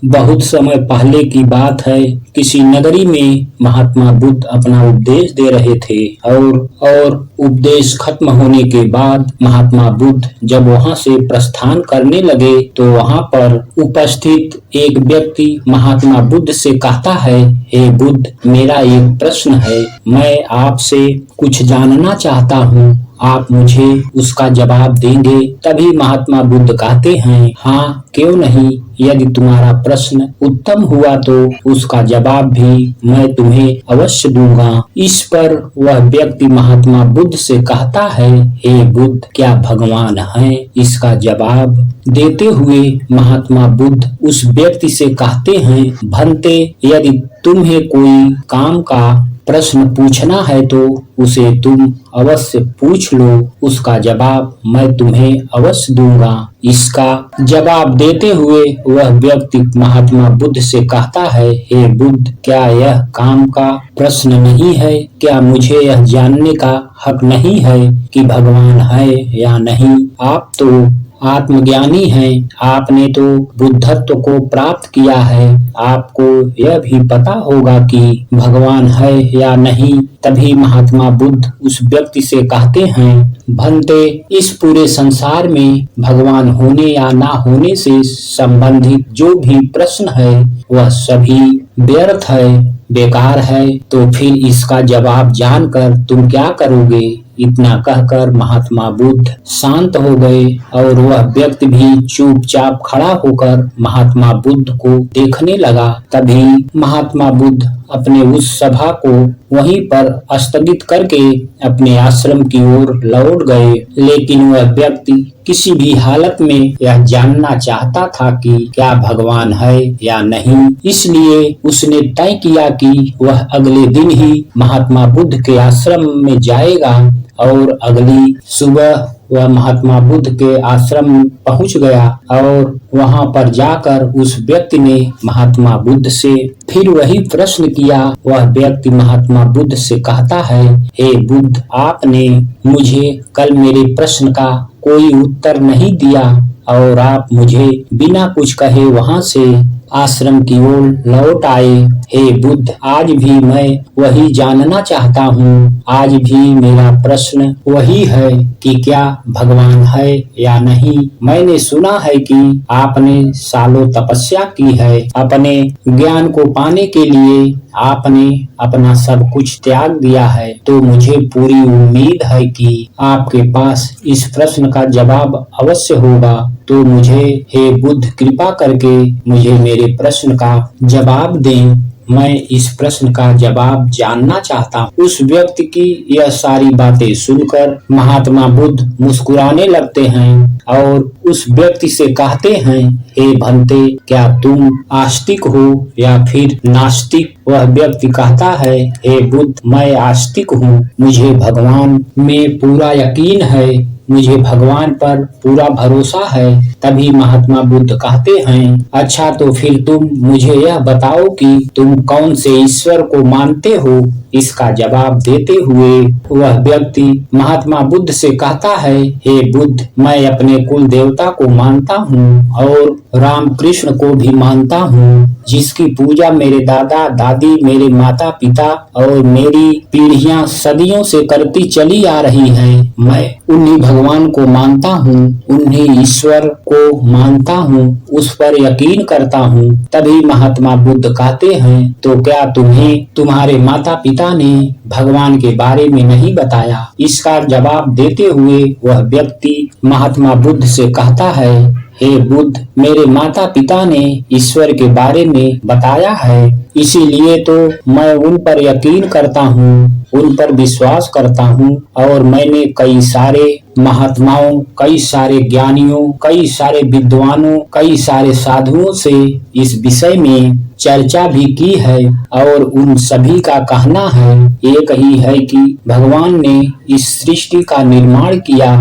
बहुत समय पहले की बात है। किसी नगरी में महात्मा बुद्ध अपना उपदेश दे रहे थे और उपदेश खत्म होने के बाद महात्मा बुद्ध जब वहां से प्रस्थान करने लगे तो वहां पर उपस्थित एक व्यक्ति महात्मा बुद्ध से कहता है, हे बुद्ध, मेरा एक प्रश्न है, मैं आपसे कुछ जानना चाहता हूँ, आप मुझे उसका जवाब देंगे? तभी महात्मा बुद्ध कहते हैं, हाँ, क्यों नहीं, यदि तुम्हारा प्रश्न उत्तम हुआ तो उसका जवाब भी मैं तुम्हें अवश्य दूंगा। इस पर वह व्यक्ति महात्मा बुद्ध से कहता है, हे बुद्ध, क्या भगवान है? इसका जवाब देते हुए महात्मा बुद्ध उस व्यक्ति से कहते हैं, भंते, यदि तुम्हें कोई काम का प्रश्न पूछना है तो उसे तुम अवश्य पूछ लो, उसका जवाब मैं तुम्हें अवश्य दूंगा। इसका जवाब देते हुए वह व्यक्ति महात्मा बुद्ध से कहता है, हे बुद्ध, क्या यह काम का प्रश्न नहीं है? क्या मुझे यह जानने का हक नहीं है कि भगवान है या नहीं? आप तो आत्मज्ञानी हैं, आपने तो बुद्धत्व को प्राप्त किया है, आपको यह भी पता होगा कि भगवान है या नहीं। तभी महात्मा बुद्ध उस व्यक्ति से कहते हैं, भंते, इस पूरे संसार में भगवान होने या ना होने से संबंधित जो भी प्रश्न है वह सभी व्यर्थ है, बेकार है, तो फिर इसका जवाब जानकर तुम क्या करोगे? इतना कहकर महात्मा बुद्ध शांत हो गए और वह व्यक्ति भी चुपचाप खड़ा होकर महात्मा बुद्ध को देखने लगा। तभी महात्मा बुद्ध अपने उस सभा को वहीं पर स्थगित करके अपने आश्रम की ओर लौट गए। लेकिन वह व्यक्ति किसी भी हालत में यह जानना चाहता था कि क्या भगवान है या नहीं, इसलिए उसने तय किया कि वह अगले दिन ही महात्मा बुद्ध के आश्रम में जाएगा और अगली सुबह वह महात्मा बुद्ध के आश्रम पहुंच गया और वहां पर जाकर उस व्यक्ति ने महात्मा बुद्ध से फिर वही प्रश्न किया। वह व्यक्ति महात्मा बुद्ध से कहता है, हे बुद्ध, आपने मुझे कल मेरे प्रश्न का कोई उत्तर नहीं दिया और आप मुझे बिना कुछ कहे वहां से आश्रम की ओर लौट आए। हे बुद्ध, आज भी मैं वही जानना चाहता हूँ, आज भी मेरा प्रश्न वही है कि क्या भगवान है या नहीं। मैंने सुना है कि आपने सालों तपस्या की है, अपने ज्ञान को पाने के लिए आपने अपना सब कुछ त्याग दिया है, तो मुझे पूरी उम्मीद है कि आपके पास इस प्रश्न का जवाब अवश्य होगा, तो मुझे, हे बुद्ध, कृपा करके मुझे मेरे प्रश्न का जवाब दें, मैं इस प्रश्न का जवाब जानना चाहता हूँ। उस व्यक्ति की यह सारी बातें सुनकर महात्मा बुद्ध मुस्कुराने लगते हैं और उस व्यक्ति से कहते हैं, हे भंते, क्या तुम आस्तिक हो या फिर नास्तिक? वह व्यक्ति कहता है, हे बुद्ध, मैं आस्तिक हूँ, मुझे भगवान में पूरा यकीन है, मुझे भगवान पर पूरा भरोसा है। तभी महात्मा बुद्ध कहते हैं, अच्छा, तो फिर तुम मुझे यह बताओ कि तुम कौन से ईश्वर को मानते हो? इसका जवाब देते हुए वह व्यक्ति महात्मा बुद्ध से कहता है, हे बुद्ध, मैं अपने कुल देवता को मानता हूँ और राम कृष्ण को भी मानता हूँ, जिसकी पूजा मेरे दादा दादी, मेरे माता पिता और मेरी पीढ़ियां सदियों से करती चली आ रही हैं। मैं उन्हीं भगवान को मानता हूँ, उन्हीं ईश्वर को मानता हूँ, उस पर यकीन करता हूँ। तभी महात्मा बुद्ध कहते हैं, तो क्या तुम्हें तुम्हारे माता पिता ने भगवान के बारे में नहीं बताया? इसका जवाब देते हुए वह व्यक्ति महात्मा बुद्ध से कहता है, हे बुद्ध, मेरे माता पिता ने ईश्वर के बारे में बताया है, इसीलिए तो मैं उन पर यकीन करता हूँ, उन पर विश्वास करता हूँ और मैंने कई सारे महात्माओं, कई सारे ज्ञानियों, कई सारे विद्वानों, कई सारे साधुओं से इस विषय में चर्चा भी की है और उन सभी का कहना है एक ही है कि भगवान ने इस सृष्टि का निर्माण किया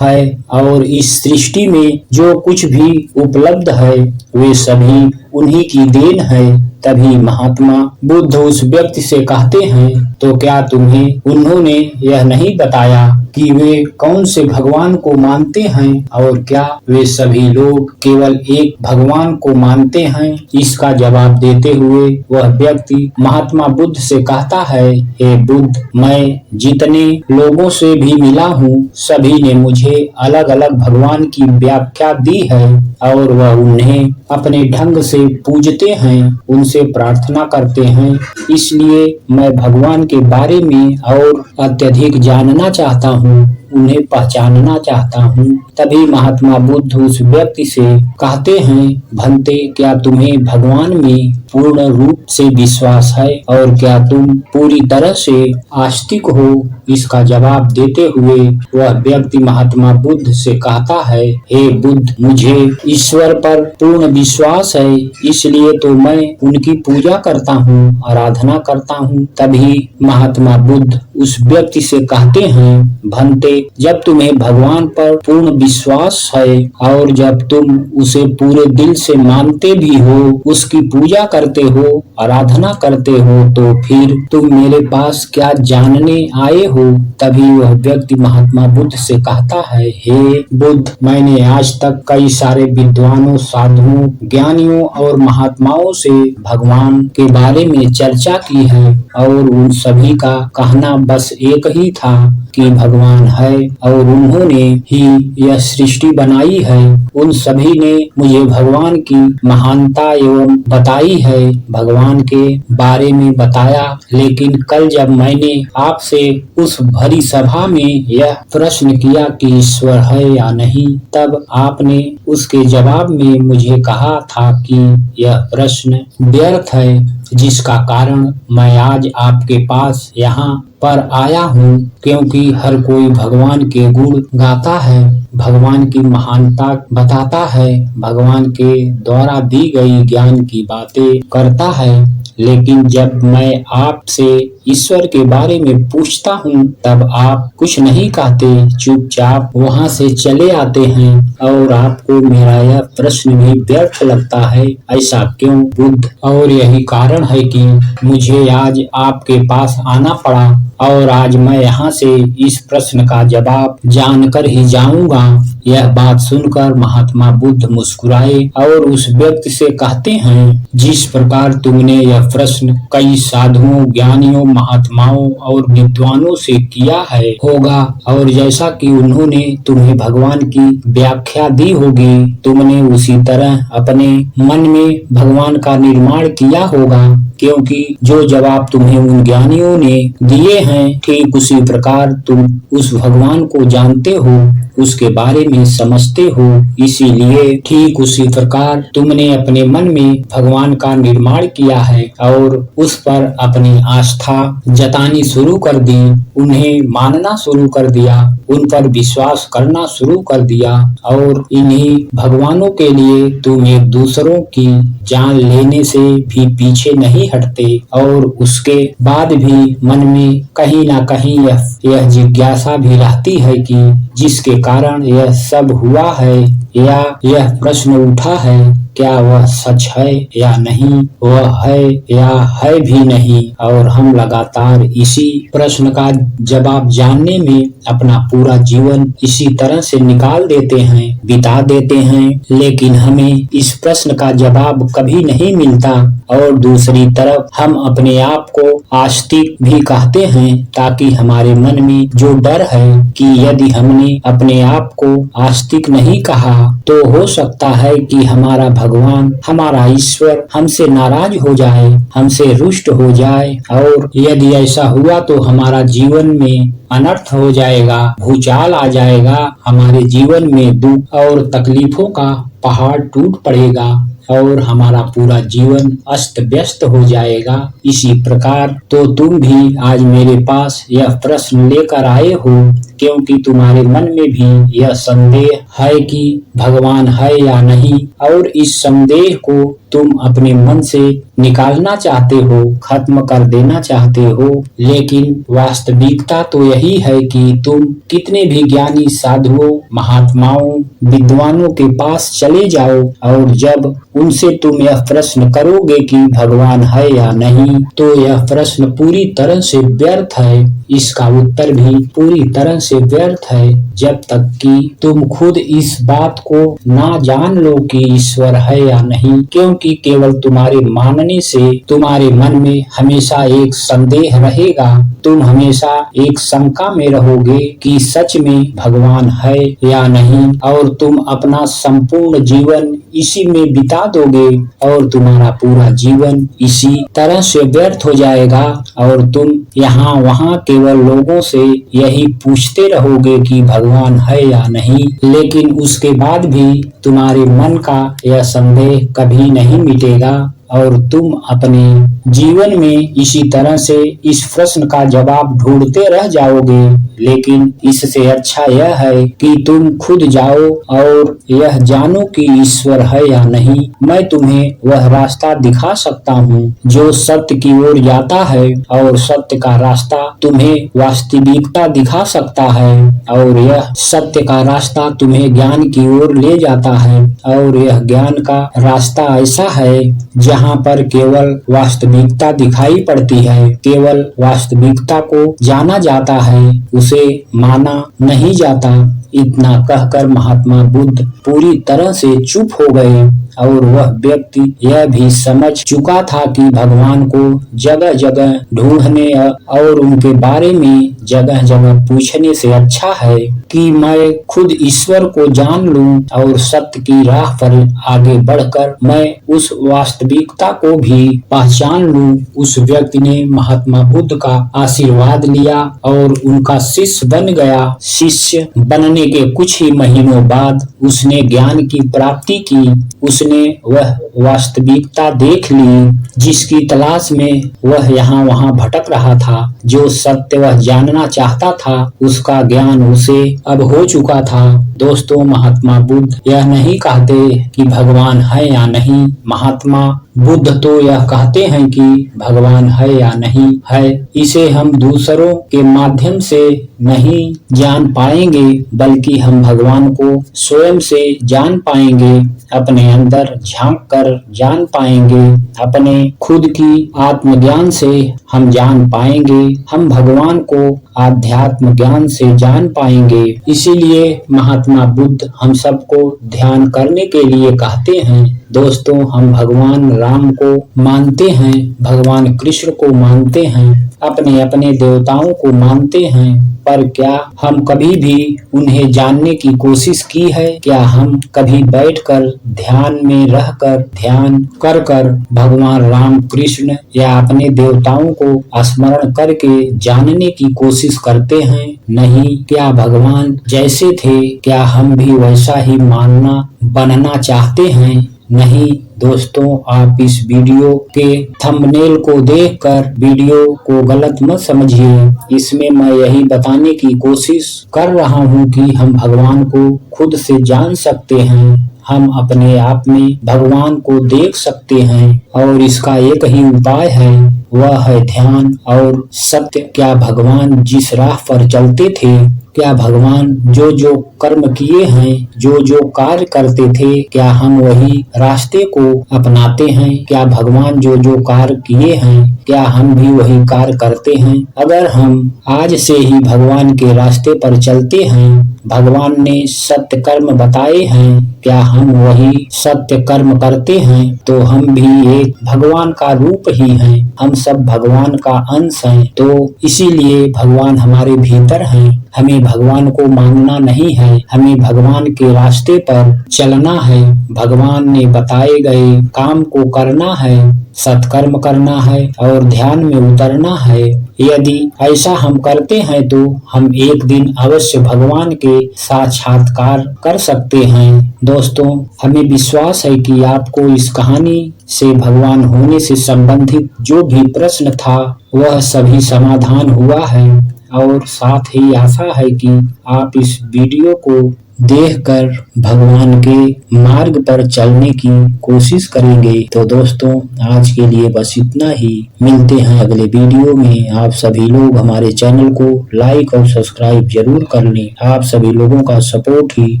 है और इस सृष्टि में जो कुछ भी उपलब्ध है वे सभी उन्हीं की देन है। तभी महात्मा बुद्ध उस व्यक्ति से कहते हैं, तो क्या तुम्हें उन्होंने यह नहीं बताया कि वे कौन से भगवान को मानते हैं और क्या वे सभी लोग केवल एक भगवान को मानते हैं। इसका जवाब देते हुए वह व्यक्ति महात्मा बुद्ध से कहता है, हे बुद्ध, मैं जितने लोगों से भी मिला हूँ सभी ने मुझे अलग अलग भगवान की व्याख्या दी है और वह उन्हें अपने ढंग से पूजते हैं, उनसे प्रार्थना करते हैं। इसलिए मैं भगवान के बारे में और अत्यधिक जानना चाहता हूँ, उन्हें पहचानना चाहता हूँ। तभी महात्मा बुद्ध उस व्यक्ति से कहते हैं, भंते, क्या तुम्हें भगवान में पूर्ण रूप से विश्वास है और क्या तुम पूरी तरह से आस्तिक हो? इसका जवाब देते हुए वह व्यक्ति महात्मा बुद्ध से कहता है, हे बुद्ध, मुझे ईश्वर पर पूर्ण विश्वास है, इसलिए तो मैं उनकी पूजा करता हूँ, आराधना करता हूँ। तभी महात्मा बुद्ध उस व्यक्ति से कहते हैं, भंते, जब तुम्हें भगवान पर पूर्ण विश्वास है और जब तुम उसे पूरे दिल से मानते भी हो, उसकी पूजा करते हो, आराधना करते हो, तो फिर तुम मेरे पास क्या जानने आए हो? तभी वह व्यक्ति महात्मा बुद्ध से कहता है, हे बुद्ध, मैंने आज तक कई सारे विद्वानों, साधुओं, ज्ञानियों और महात्माओं से भगवान के बारे में चर्चा की है और उन सभी का कहना बस एक ही था कि भगवान है और उन्होंने ही यह सृष्टि बनाई है। उन सभी ने मुझे भगवान की महानता एवं बताई है, भगवान के बारे में बताया। लेकिन कल जब मैंने आपसे उस भरी सभा में यह प्रश्न किया कि ईश्वर है या नहीं, तब आपने उसके जवाब में मुझे कहा था कि यह प्रश्न व्यर्थ है, जिसका कारण मैं आज आपके पास यहाँ पर आया हूँ, क्योंकि हर कोई भगवान के गुण गाता है, भगवान की महानता बताता है, भगवान के द्वारा दी गई ज्ञान की बातें करता है। लेकिन जब मैं आपसे ईश्वर के बारे में पूछता हूँ तब आप कुछ नहीं कहते, चुपचाप वहाँ से चले आते हैं और आपको मेरा यह प्रश्न भी व्यर्थ लगता है। ऐसा क्यों बुद्ध? और यही कारण है कि मुझे आज आपके पास आना पड़ा और आज मैं यहाँ से इस प्रश्न का जवाब जानकर ही जाऊंगा। यह बात सुनकर महात्मा बुद्ध मुस्कुराए और उस व्यक्ति से कहते हैं, जिस प्रकार तुमने यह प्रश्न कई साधुओं, ज्ञानियों, महात्माओं और विद्वानों से किया है होगा और जैसा कि उन्होंने तुम्हें भगवान की व्याख्या दी होगी, तुमने उसी तरह अपने मन में भगवान का निर्माण किया होगा, क्योंकि जो जवाब तुम्हें उन ज्ञानियों ने दिए हैं ठीक उसी प्रकार तुम उस भगवान को जानते हो, उसके बारे में समझते हो। इसीलिए ठीक उसी प्रकार तुमने अपने मन में भगवान का निर्माण किया है और उस पर अपनी आस्था जतानी शुरू कर दी, उन्हें मानना शुरू कर दिया, उन पर विश्वास करना शुरू कर दिया और इन्हीं भगवानों के लिए तुम एक दूसरों की जान लेने से भी पीछे नहीं हटते और उसके बाद भी मन में कहीं ना कहीं यह जिज्ञासा भी रहती है कि जिसके कारण यह सब हुआ है या यह प्रश्न उठा है, क्या वह सच है या नहीं, वह है या है भी नहीं। और हम लगातार इसी प्रश्न का जवाब जानने में अपना पूरा जीवन इसी तरह से निकाल देते हैं, बिता देते हैं, लेकिन हमें इस प्रश्न का जवाब कभी नहीं मिलता। और दूसरी तरफ हम अपने आप को आस्तिक भी कहते हैं, ताकि हमारे मन में जो डर है कि यदि हमने अपने आप को आस्तिक नहीं कहा तो हो सकता है कि हमारा भगवान, हमारा ईश्वर हमसे नाराज हो जाए, हमसे रुष्ट हो जाए और यदि ऐसा हुआ तो हमारा जीवन में अनर्थ हो जाएगा, भूचाल आ जाएगा, हमारे जीवन में दुख और तकलीफों का पहाड़ टूट पड़ेगा और हमारा पूरा जीवन अस्त व्यस्त हो जाएगा। इसी प्रकार तो तुम भी आज मेरे पास यह प्रश्न लेकर आए हो, क्योंकि तुम्हारे मन में भी यह संदेह है कि भगवान है या नहीं और इस संदेह को तुम अपने मन से निकालना चाहते हो, खत्म कर देना चाहते हो। लेकिन वास्तविकता तो यही है कि तुम कितने भी ज्ञानी साधुओं, महात्माओं, विद्वानों के पास चले जाओ और जब उनसे तुम यह प्रश्न करोगे कि भगवान है या नहीं, तो यह प्रश्न पूरी तरह से व्यर्थ है, इसका उत्तर भी पूरी तरह से व्यर्थ है जब तक कि तुम खुद इस बात को ना जान लो कि ईश्वर है या नहीं, क्योंकि केवल तुम्हारे मानने से तुम्हारे मन में हमेशा एक संदेह रहेगा। तुम हमेशा एक शंका में रहोगे कि सच में भगवान है या नहीं, और तुम अपना संपूर्ण जीवन इसी में बिता दोगे और तुम्हारा पूरा जीवन इसी तरह से व्यर्थ हो जाएगा और तुम यहाँ वहाँ केवल लोगों से यही पूछते रहोगे कि भगवान है या नहीं, लेकिन उसके बाद भी तुम्हारे मन का यह संदेह कभी नहीं मिटेगा और तुम अपने जीवन में इसी तरह से इस प्रश्न का जवाब ढूंढते रह जाओगे। लेकिन इससे अच्छा यह है कि तुम खुद जाओ और यह जानो कि ईश्वर है या नहीं। मैं तुम्हें वह रास्ता दिखा सकता हूँ जो सत्य की ओर जाता है, और सत्य का रास्ता तुम्हें वास्तविकता दिखा सकता है, और यह सत्य का रास्ता तुम्हें ज्ञान की ओर ले जाता है। और यह ज्ञान का रास्ता ऐसा है जहाँ पर केवल वास्तविकता दिखाई पड़ती है, केवल वास्तविकता को जाना जाता है, उसे माना नहीं जाता। इतना कहकर महात्मा बुद्ध पूरी तरह से चुप हो गए और वह व्यक्ति यह भी समझ चुका था कि भगवान को जगह जगह ढूंढने और उनके बारे में जगह जगह पूछने से अच्छा है कि मैं खुद ईश्वर को जान लूं और सत्य की राह पर आगे बढ़कर मैं उस वास्तविकता को भी पहचान लूं। उस व्यक्ति ने महात्मा बुद्ध का आशीर्वाद लिया और उनका शिष्य बन गया। शिष्य बनने के कुछ ही महीनों बाद उसने ज्ञान की प्राप्ति की। उसने वह वास्तविकता देख ली जिसकी तलाश में वह यहाँ वहाँ भटक रहा था। जो सत्य वह जानना चाहता था उसका ज्ञान उसे अब हो चुका था। दोस्तों, महात्मा बुद्ध यह नहीं कहते कि भगवान है या नहीं। महात्मा बुद्ध तो यह कहते हैं कि भगवान है या नहीं है, इसे हम दूसरों के माध्यम से नहीं जान पाएंगे, बल्कि हम भगवान को स्वयं से जान पाएंगे, अपने अंदर झांक कर जान पाएंगे, अपने खुद की आत्मज्ञान से हम जान पाएंगे। हम भगवान को आध्यात्म ज्ञान से जान पाएंगे। इसीलिए महात्मा बुद्ध हम सबको ध्यान करने के लिए कहते हैं। दोस्तों, हम भगवान राम को मानते हैं, भगवान कृष्ण को मानते हैं, अपने अपने देवताओं को मानते हैं, पर क्या हम कभी भी उन्हें जानने की कोशिश की है? क्या हम कभी बैठकर ध्यान में रहकर ध्यान कर कर भगवान राम कृष्ण या अपने देवताओं को स्मरण करके जानने की कोशिश करते हैं? नहीं। क्या भगवान जैसे थे क्या हम भी वैसा ही बनना चाहते हैं? नहीं। दोस्तों, आप इस वीडियो के थंबनेल को देखकर वीडियो को गलत मत समझिए। इसमें मैं यही बताने की कोशिश कर रहा हूँ कि हम भगवान को खुद से जान सकते हैं, हम अपने आप में भगवान को देख सकते हैं, और इसका एक ही उपाय है, वह है ध्यान और सत्य। क्या भगवान जिस राह पर चलते थे, क्या भगवान जो जो कर्म किए हैं, जो जो कार्य करते थे, क्या हम वही रास्ते को अपनाते हैं? क्या भगवान जो जो कार्य किए हैं क्या हम भी वही कार्य करते हैं? अगर हम आज से ही भगवान के रास्ते पर चलते हैं, भगवान ने सत्य कर्म बताए हैं, क्या हम वही सत्य कर्म करते हैं, तो हम भी एक भगवान का रूप ही हैं। हम सब भगवान का अंश हैं। तो इसीलिए भगवान हमारे भीतर हैं। हमें भगवान को मानना नहीं है, हमें भगवान के रास्ते पर चलना है। भगवान ने बताए गए काम को करना है, सत्कर्म करना है और ध्यान में उतरना है। यदि ऐसा हम करते हैं तो हम एक दिन अवश्य भगवान के साक्षात्कार कर सकते हैं। दोस्तों, हमें विश्वास है कि आपको इस कहानी से भगवान होने से संबंधित जो भी प्रश्न था वह सभी समाधान हुआ है, और साथ ही आशा है कि आप इस वीडियो को देखकर भगवान के मार्ग पर चलने की कोशिश करेंगे। तो दोस्तों, आज के लिए बस इतना ही। मिलते हैं अगले वीडियो में। आप सभी लोग हमारे चैनल को लाइक और सब्सक्राइब जरूर कर लें। आप सभी लोगों का सपोर्ट ही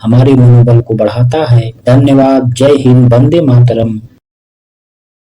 हमारे मनोबल को बढ़ाता है। धन्यवाद। जय हिंद। वंदे मातरम।